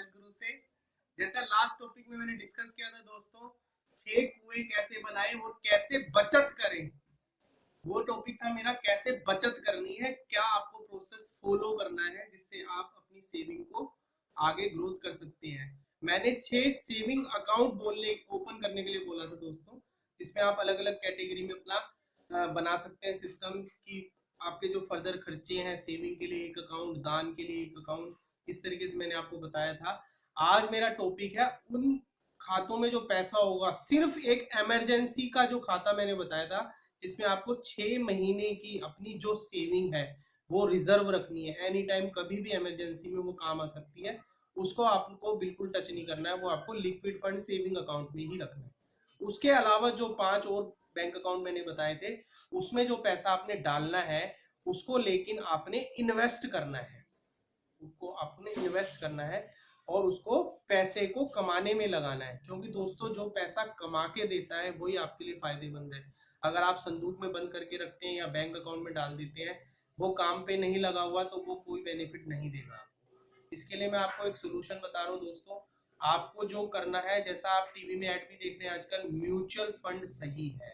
Wealth गुरु से। जैसा last topic में मैंने डिस्कस किया था दोस्तों, 6 कुएं कैसे बनाएं और कैसे बचत करें, वो टॉपिक था मेरा। कैसे बचत करनी है, क्या आपको प्रोसेस फॉलो करना है जिससे आप अपनी सेविंग को आगे ग्रोथ कर सकते हैं। मैंने 6 सेविंग अकाउंट बोलने ओपन करने के लिए बोला था दोस्तों, जिसमें आप अलग अलग कैटेगरी में अपना बना सकते हैं सिस्टम की। आपके जो फर्दर खर्चे हैं, सेविंग के लिए एक अकाउंट, दान के लिए एक अकाउंट, इस तरीके से मैंने आपको बताया था। आज मेरा टॉपिक है उन खातों में जो पैसा होगा, सिर्फ एक इमरजेंसी का जो खाता मैंने बताया था, जिसमें आपको 6 महीने की अपनी जो सेविंग है वो रिजर्व रखनी है। एनी टाइम कभी भी इमरजेंसी में वो काम आ सकती है, उसको आपको बिल्कुल टच नहीं करना है, वो आपको लिक्विड फंड सेविंग अकाउंट में ही रखना है। उसके अलावा जो 5 और बैंक अकाउंट मैंने बताए थे, उसमें जो पैसा आपने डालना है उसको लेकिन आपने इन्वेस्ट करना है, उसको आपने इन्वेस्ट करना है और उसको पैसे को कमाने में लगाना है। क्योंकि दोस्तों जो पैसा कमा के देता है वही आपके लिए फायदेमंद है। अगर आप संदूक में बंद करके रखते हैं या बैंक अकाउंट में डाल देते हैं, वो काम पे नहीं लगा हुआ, तो वो कोई बेनिफिट नहीं देगा। इसके लिए मैं आपको एक सोल्यूशन बता रहा हूँ दोस्तों। आपको जो करना है, जैसा आप टीवी में ऐड भी देख रहे हैं आजकल, म्यूचुअल फंड सही है।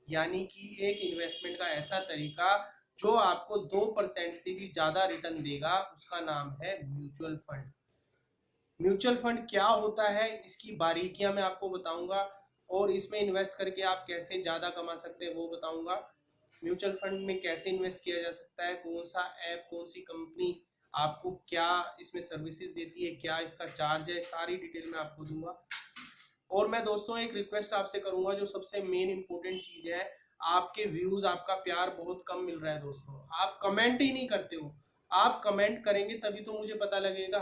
यानी कि एक इन्वेस्टमेंट का ऐसा तरीका जो आपको 2% से भी ज्यादा रिटर्न देगा, उसका नाम है म्यूचुअल फंड। म्यूचुअल फंड क्या होता है, इसकी बारीकियां मैं आपको बताऊंगा, और इसमें इन्वेस्ट करके आप कैसे ज्यादा कमा सकते हैं वो बताऊंगा। म्यूचुअल फंड में कैसे इन्वेस्ट किया जा सकता है, कौन सा ऐप, कौन सी कंपनी आपको क्या इसमें सर्विसेज देती है, क्या इसका चार्ज है, सारी डिटेल मैं आपको दूंगा। और मैं दोस्तों एक रिक्वेस्ट आपसे करूंगा, जो सबसे मेन इंपॉर्टेंट चीज है, आपके व्यूज, आपका प्यार बहुत कम मिल रहा है दोस्तों। आप कमेंट ही नहीं करते हो। आप कमेंट करेंगे तभी तो मुझे पता लगेगा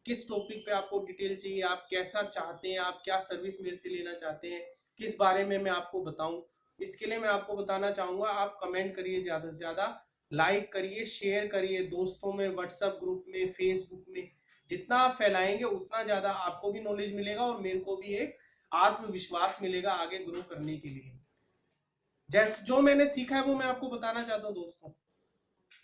किस टॉपिक पे आपको डिटेल चाहिए, आप कैसा चाहते हैं, आप क्या सर्विस मेरे से लेना चाहते हैं, किस बारे में मैं आपको बताऊं। इसके लिए मैं आपको बताना चाहूंगा, आप कमेंट करिए, ज्यादा से ज्यादा लाइक करिए, शेयर करिए दोस्तों में, व्हाट्सएप ग्रुप में, फेसबुक में। जितना आप फैलाएंगे उतना ज्यादा आपको भी नॉलेज मिलेगा और मेरे को भी एक आत्मविश्वास मिलेगा आगे ग्रो करने के लिए। जैसे जो मैंने सीखा है वो मैं आपको बताना चाहता हूँ दोस्तों।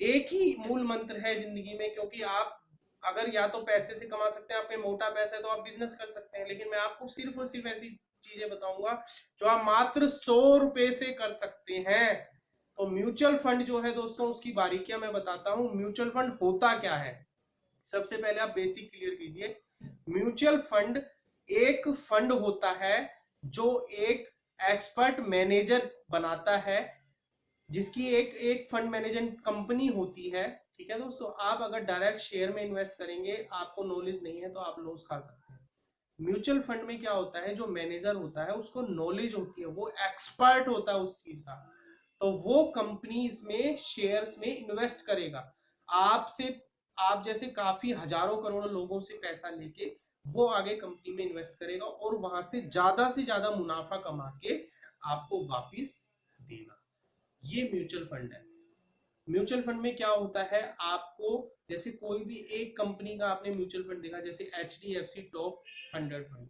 एक ही मूल मंत्र है जिंदगी में, क्योंकि आप अगर या तो पैसे से कमा सकते हैं, आप पे मोटा पैसा है तो आप बिजनेस कर सकते हैं, लेकिन मैं आपको सिर्फ और सिर्फ ऐसी चीजें बताऊंगा जो आप मात्र 100 रुपए से कर सकते हैं। तो म्यूचुअल फंड जो है दोस्तों, उसकी बारीकियां मैं बताता हूं। म्यूचुअल फंड होता क्या है, सबसे पहले आप बेसिक क्लियर कीजिए। म्यूचुअल फंड एक फंड होता है जो एक एक्सपर्ट मैनेजर बनाता है, जिसकी एक एक फंड मैनेजमेंट कंपनी होती है। ठीक है दोस्तों, आप अगर डायरेक्ट शेयर में इन्वेस्ट करेंगे, आपको नॉलेज नहीं है तो आप लॉस खा सकते हैं। म्यूचुअल फंड में क्या होता है, जो मैनेजर होता है उसको नॉलेज होती है, वो एक्सपर्ट होता है उस चीज का, तो वो कंपनीज में शेयर्स में इन्वेस्ट करेगा। आपसे, आप जैसे काफी हजारों करोड़ों लोगों से पैसा लेके वो आगे कंपनी में इन्वेस्ट करेगा और वहां से ज्यादा मुनाफा कमा के आपको वापिस देगा। ये म्यूचुअल फंड है। म्यूचुअल फंड में क्या होता है, आपको जैसे कोई भी एक कंपनी का आपने म्यूचुअल फंड देखा, जैसे HDFC टॉप 100 फंड,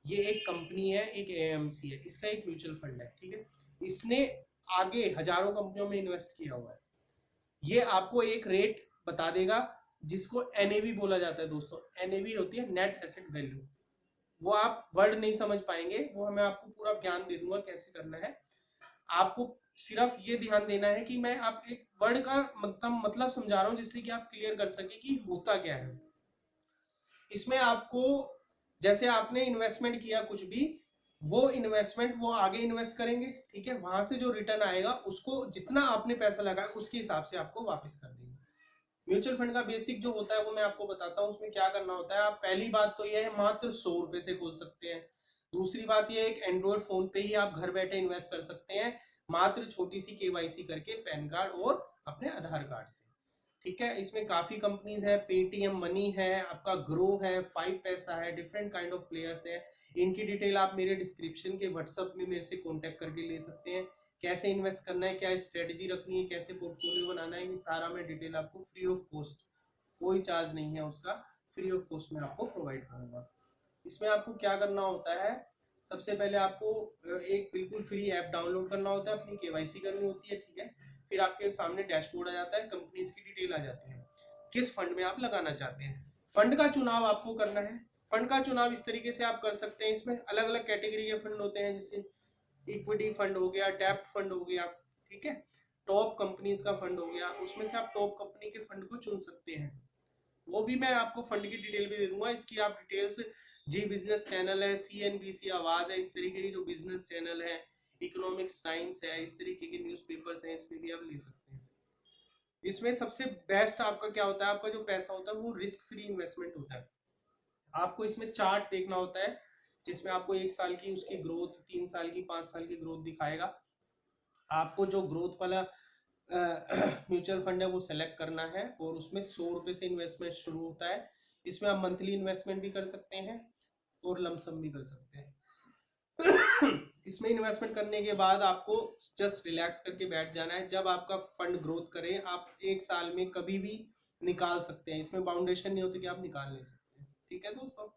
ये एक कंपनी है, एक AMC है, इसका एक म्यूचुअल फंड है। ठीक है, इसने आगे हजारों कंपनियों में इन्वेस्ट किया हुआ है। ये आपको एक रेट बता देगा, जिसको NAV बोला जाता है दोस्तों। NAV होती है नेट एसेट वैल्यू। वो आप वर्ड नहीं समझ पाएंगे, वो मैं आपको पूरा ज्ञान दे दूंगा कैसे करना है। आपको सिर्फ ये ध्यान देना है कि मैं आप एक वर्ड का मतलब समझा रहा हूं, जिससे कि आप क्लियर कर सके कि होता क्या है। इसमें आपको, जैसे आपने इन्वेस्टमेंट किया कुछ भी, वो इन्वेस्टमेंट वो आगे इन्वेस्ट करेंगे। ठीक है, वहां से जो रिटर्न आएगा उसको, जितना आपने पैसा लगाया उसके हिसाब से आपको वापस कर देंगे। म्यूचुअल फंड का बेसिक जो होता है वो मैं आपको बताता हूँ। उसमें क्या करना होता है, आप पहली बात तो ये है, मात्र 100 रुपए से खोल सकते हैं। दूसरी बात ये है, एक एंड्रॉइड फोन पे ही आप घर बैठे इन्वेस्ट कर सकते हैं, मात्र छोटी सी KYC करके, पैन कार्ड और अपने आधार कार्ड से। ठीक है, इसमें काफी कंपनीज है, पेटीएम मनी है, आपका ग्रो है, 5 पैसा है, डिफरेंट काइंड ऑफ प्लेयर्स है। इनकी डिटेल आप मेरे डिस्क्रिप्शन के व्हाट्सएप में मेरे से कांटेक्ट करके ले सकते हैं। कैसे इन्वेस्ट करना है, क्या स्ट्रेटेजी रखनी है, कैसे पोर्टफोलियो बनाना है, ये सारा मैं डिटेल आपको फ्री ऑफ कॉस्ट, कोई चार्ज नहीं है उसका, फ्री ऑफ कॉस्ट में आपको प्रोवाइड करूंगा। इसमें आपको क्या करना होता है, सबसे पहले आपको एक बिल्कुल फ्री ऐप डाउनलोड करना होता है, अपनी KYC करनी होती है। ठीक है, फिर आपके सामने डैशबोर्ड आ जाता है, कंपनीज की डिटेल आ जाती है, किस फंड में आप लगाना चाहते हैं। फंड का चुनाव आपको करना है, फंड का चुनाव इस तरीके से आप कर सकते हैं। इसमें अलग अलग कैटेगरी के फंड होते हैं, जैसे इक्विटी फंड हो गया, डेब्ट फंड हो गया, ठीक है, टॉप कंपनीज का फंड हो गया, उसमें से आप टॉप कंपनी के फंड को चुन सकते हैं। वो भी मैं आपको फंड की डिटेल भी दे दूंगा, इसकी आप डिटेल्स, जी बिजनेस चैनल है, CNBC आवाज है, इस तरीके की जो बिजनेस चैनल है, इकोनॉमिक्स टाइम्स है, इस तरीके के न्यूज़पेपर्स हैं, इसमें भी आप ले सकते हैं। इसमें सबसे बेस्ट आपका क्या होता है, आपका जो पैसा होता है वो रिस्क फ्री इन्वेस्टमेंट होता है। आपको इसमें चार्ट देखना होता है, जिसमें आपको 1 साल की उसकी ग्रोथ, 3 साल की, 5 साल की ग्रोथ दिखाएगा। आपको जो ग्रोथ वाला म्यूचुअल फंड है वो सेलेक्ट करना है, और उसमें 100 रुपए से इन्वेस्टमेंट शुरू होता है। इसमें आप मंथली इन्वेस्टमेंट भी कर सकते हैं और लमसम भी कर सकते हैं। इसमें इन्वेस्टमेंट करने के बाद आपको जस्ट रिलैक्स करके बैठ जाना है। जब आपका फंड ग्रोथ करे, आप 1 साल में कभी भी निकाल सकते हैं। इसमें बाउंडेशन नहीं होती कि आप निकाल नहीं सकते। ठीक है दोस्तों।